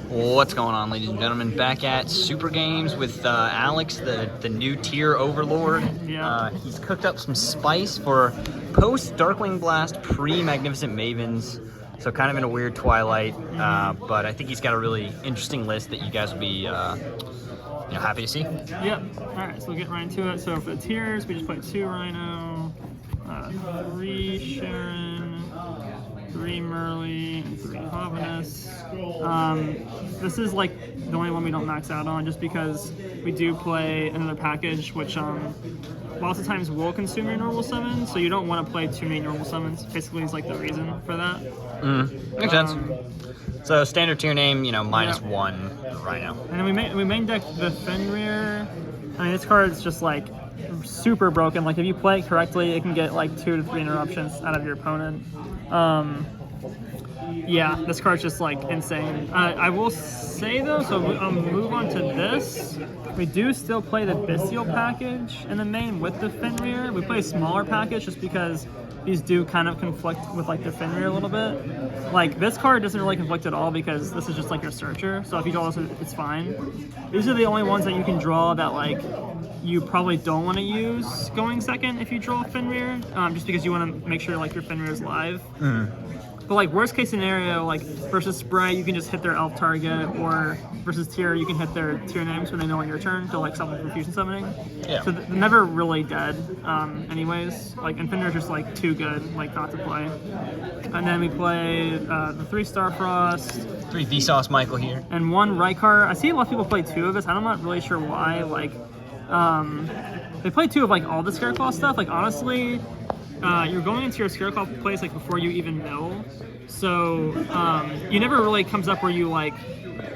What's going on, ladies and gentlemen? Back at Super Games with Alex, the new tier overlord. Yeah. He's cooked up some spice for post Darkwing Blast, pre Magnificent Mavens. So kind of in a weird twilight, but I think he's got a really interesting list that you guys will be happy to see. Yep. All right, so we'll get right into it. So for the tiers, we just played 2 Rhino, 3 Sharon, 3 Merly, and 3 Hovinus. This is like the only one we don't max out on, just because we do play another package, which lots of times will consume your normal summons, so you don't want to play too many normal summons. Basically, is like the reason for that. Makes sense. So standard tier name, -1 Rhino. And then we main deck the Fenrir. I mean, this card's just like super broken. Like if you play it correctly, it can get like 2 to 3 interruptions out of your opponent. Yeah, this card's just like insane. I will say though, so I'll move on to this. We do still play the Bystial package in the main with the Fenrir. We play a smaller package just because these do kind of conflict with like the Fenrir a little bit. Like this card doesn't really conflict at all because this is just like your searcher. So if you draw this, it's fine. These are the only ones that you can draw that like you probably don't want to use going second if you draw Fenrir, just because you want to make sure like your Fenrir is live. But like worst case scenario, like versus Spray, you can just hit their elf target, or versus Tier, you can hit their Tier names when they know on your turn to like stop them from fusion summoning. Yeah. So they're never really dead, anyways. Like Infinitor's just like too good, like not to play. And then we play the 3 Starfrost, 3 Vsauce Michael here, and 1 Rykar. I see a lot of people play 2 of this. I'm not really sure why. Like, they play 2 of like all the Scareclaw stuff. Like honestly. You're going into your Scareclaw place like before you even mill, so you never really comes up where you like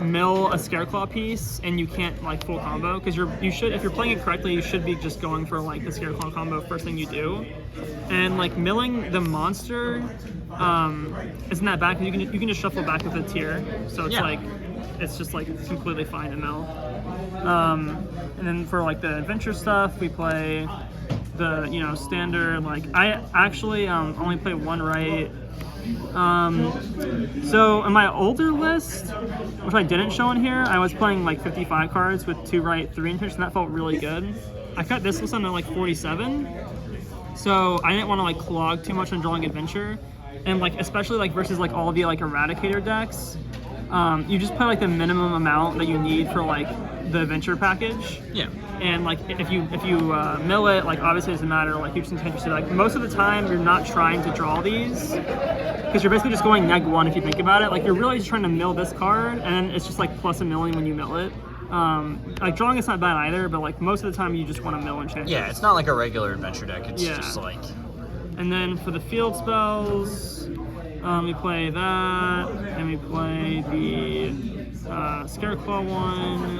mill a Scareclaw piece and you can't like full combo, because you should, if you're playing it correctly, you should be just going for like the Scareclaw combo first thing you do, and like milling the monster isn't that bad because you can just shuffle back with a Tier, so it's like it's just like completely fine to mill. And then for like the adventure stuff, we play the standard, like I actually only play 1 right. So in my older list, which I didn't show in here, I was playing like 55 cards with 2 right, 3 intention, and that felt really good. I cut this list down to like 47, so I didn't want to like clog too much on drawing adventure, and like especially like versus like all the like Eradicator decks. You just play like the minimum amount that you need for like the adventure package. Yeah. And like if you mill it, like obviously it doesn't matter. Like you're just interested. Like most of the time, you're not trying to draw these because you're basically just going -1 if you think about it. Like you're really just trying to mill this card, and it's just like plus a million when you mill it. Like drawing is not bad either, but like most of the time you just want to mill enchantress. Yeah, it's not like a regular adventure deck. It's just like. And then for the field spells, we play that, and we play the Scareclaw one,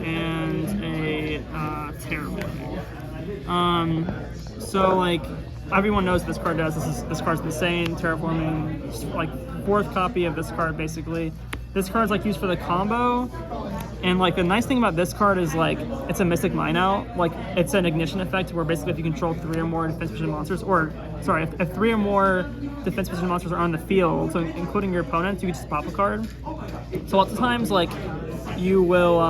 and a Tearlament. So like everyone knows this card does. This card's insane. Terraforming, like 4th copy of this card basically. This card's like used for the combo, and like the nice thing about this card is like it's a Mystic Mine Out. Like it's an ignition effect where basically if you control 3 or more defense position monsters, or sorry, if 3 or more defense position monsters are on the field, so including your opponents, you can just pop a card. So lots of times like you will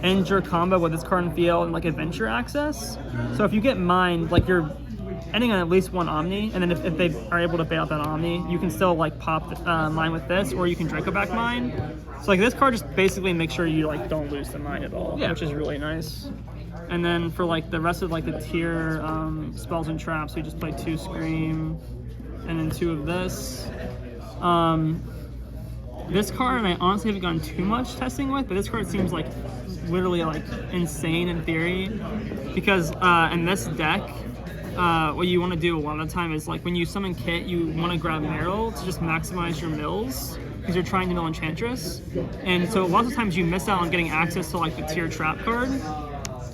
end your combo with this card in field and like adventure access. So if you get mined, like you're ending on at least 1 Omni, and then if they are able to bail out that Omni, you can still like pop mine with this, or you can Draco back mine. So like this card just basically makes sure you like don't lose the mine at all, which is really nice. And then for like the rest of like the tier spells and traps, we just play 2 Scream, and then 2 of this. This card I honestly haven't gone too much testing with, but this card seems like literally like insane in theory, because in this deck, what you want to do a lot of the time is like when you summon Kit, you want to grab Meryl to just maximize your mills because you're trying to mill Enchantress, and so lots of times you miss out on getting access to like the tier trap card.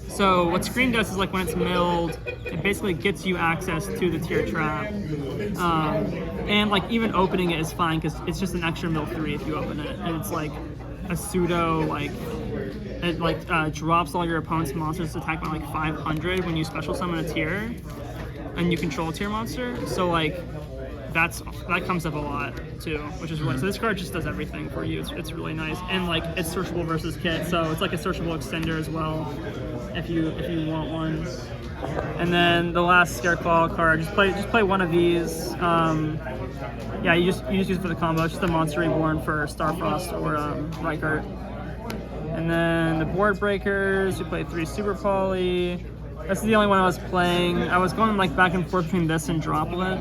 So what Scream does is like when it's milled, it basically gets you access to the tier trap, and like even opening it is fine because it's just an extra mill 3 if you open it, and it's like a pseudo like it like drops all your opponent's monsters attack by like 500 when you special summon a tier and you control a tier monster. So like that comes up a lot too, which is really, so this card just does everything for you. It's really nice, and like it's searchable versus kit, so it's like a searchable extender as well if you want one. And then the last Scareclaw card, just play one of these. Yeah, you just use it for the combo. It's just a monster reborn for Starfrost or Rykart. And then the board breakers, you play 3 Super Poly. That's the only one I was playing. I was going like back and forth between this and Droplet.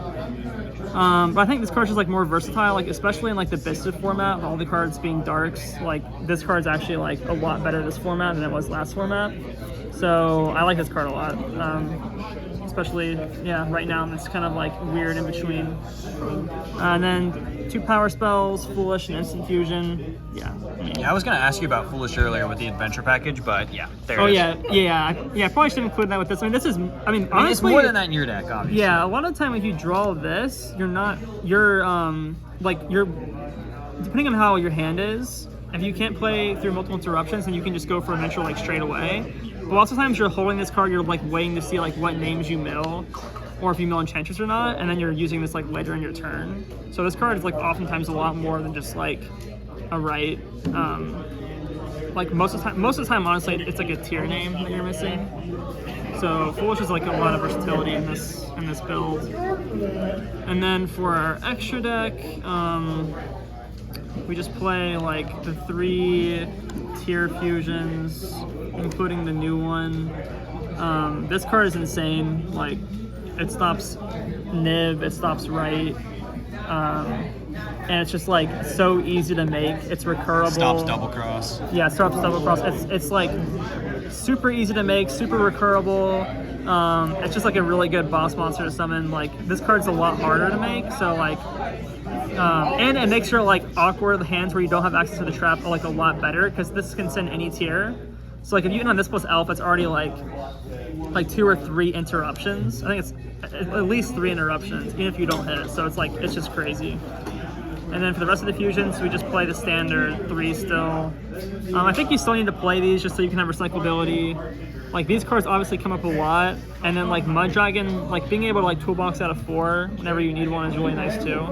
But I think this card's just like more versatile, like especially in like the Bystial format, with all the cards being darks. Like this card's actually like a lot better this format than it was last format. So I like this card a lot. Especially, yeah, right now it's kind of like weird in between. And then 2 power spells, Foolish and Instant Fusion. Yeah. Yeah, I was gonna ask you about Foolish earlier with the adventure package, but yeah, there it is. Yeah. I probably should include that with this. I mean, this is, honestly, it's more than that in your deck, obviously. Yeah, a lot of the time if you draw this, you're depending on how your hand is, if you can't play through multiple interruptions, then you can just go for adventure like straight away. But lots of times you're holding this card, you're like waiting to see like what names you mill, or if you mill Enchantress or not, and then you're using this like ledger in your turn. So this card is like oftentimes a lot more than just like a write. Like most of the time, honestly, it's like a tier name that you're missing. So Foolish is like a lot of versatility in this build. And then for our extra deck, we just play like the 3 tier fusions, including the new one. This card is insane. Like, it stops Nib, it stops Right, and it's just like so easy to make. It's recurable. Stops double cross. Yeah, stops double cross. It's like super easy to make, super recurable. It's just like a really good boss monster to summon. Like this card's a lot harder to make, so like. And it makes your like awkward hands where you don't have access to the trap like a lot better, because this can send any tier. So like if you get on this plus Elf, it's already like 2 or 3 interruptions. I think it's at least 3 interruptions, even if you don't hit. So it's just crazy. And then for the rest of the fusions, we just play the standard 3 still. I think you still need to play these just so you can have recyclability. Like these cards obviously come up a lot, and then like Mud Dragon, like being able to like toolbox out of 4 whenever you need one is really nice too.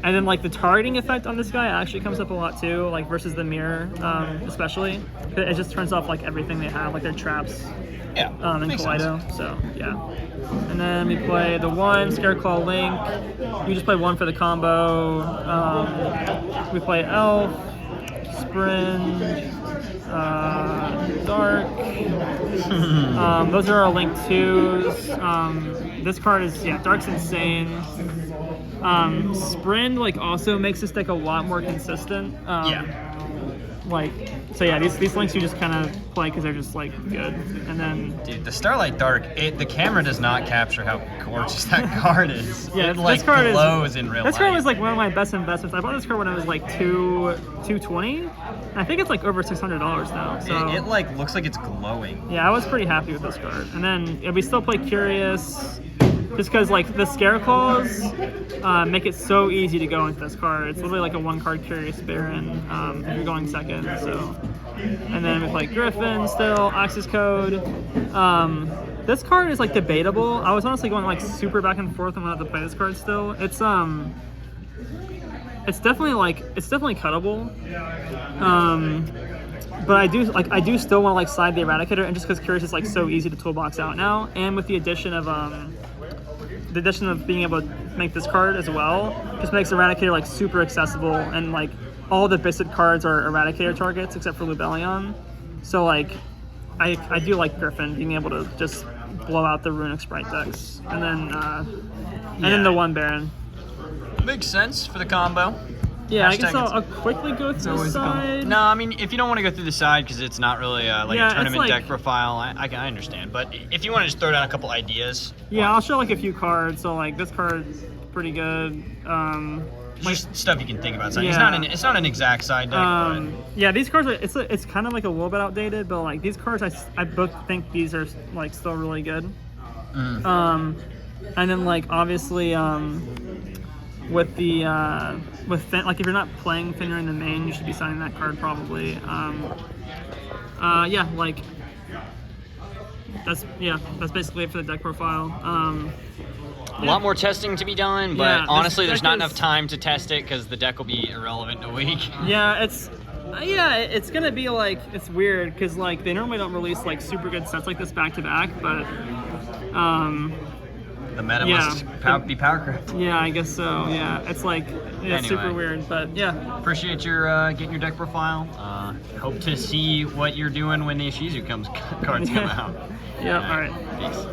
And then like the targeting effect on this guy actually comes up a lot too, like versus the mirror, especially. It just turns off like everything they have, like their traps. Yeah. And Kaleido. So yeah. And then we play the 1 Scareclaw Link. You just play 1 for the combo. We play Elf, Sprint, Dark. Those are our Link 2s. This card is, Dark's insane. Sprint like also makes this deck a lot more consistent. So yeah, these links you just kind of play because they're just like good. And then dude, the Starlight Dark, the camera does not capture how gorgeous that card is. Yeah, it like glows in real life. This card was like one of my best investments. I bought this card when I was like $220. And I think it's like over $600 now. So it like looks like it's glowing. Yeah, I was pretty happy with this card. And then we still play Curious. Just because like the Scareclaws make it so easy to go into this card. It's literally like a 1-card Curious Baron if you're going second. So, and then we play Griffin still, Access Code. This card is like debatable. I was honestly going like super back and forth on whether to play this card still. It's definitely cuttable. But I do still want to like side the Eradicator, and just because Curious is like so easy to toolbox out now, and with the addition of being able to make this card as well, just makes Eradicator like super accessible, and like all the Bystial cards are Eradicator targets except for Lubellion. So like I do like Griffin being able to just blow out the Runic Sprite decks, and then the 1 Baron. Makes sense for the combo. Yeah, I guess I'll quickly go through the side. No, I mean, if you don't want to go through the side because it's not really a tournament deck profile, I understand. But if you want to just throw down a couple ideas. Yeah, I'll show like a few cards. So like this card's pretty good. Just stuff you can think about. Yeah. It's not an exact side deck. But yeah, these cards are, it's kind of like a little bit outdated, but like these cards I both think these are like still really good. And then like obviously with the like if you're not playing Fenrir in the main, you should be signing that card probably. Yeah, like that's basically it for the deck profile. A lot more testing to be done, but Yeah, this honestly, there's deck not is- enough time to test it because the deck will be irrelevant in a week. Yeah, it's gonna be like, it's weird because like they normally don't release like super good sets like this back to back, but The meta Yeah. must be power correct. yeah, I guess so. Yeah, it's like it's super Anyway. weird, but yeah. Appreciate your getting your deck profile. Hope to see what you're doing when the Ishizu cards come out. Yeah. All right. Peace.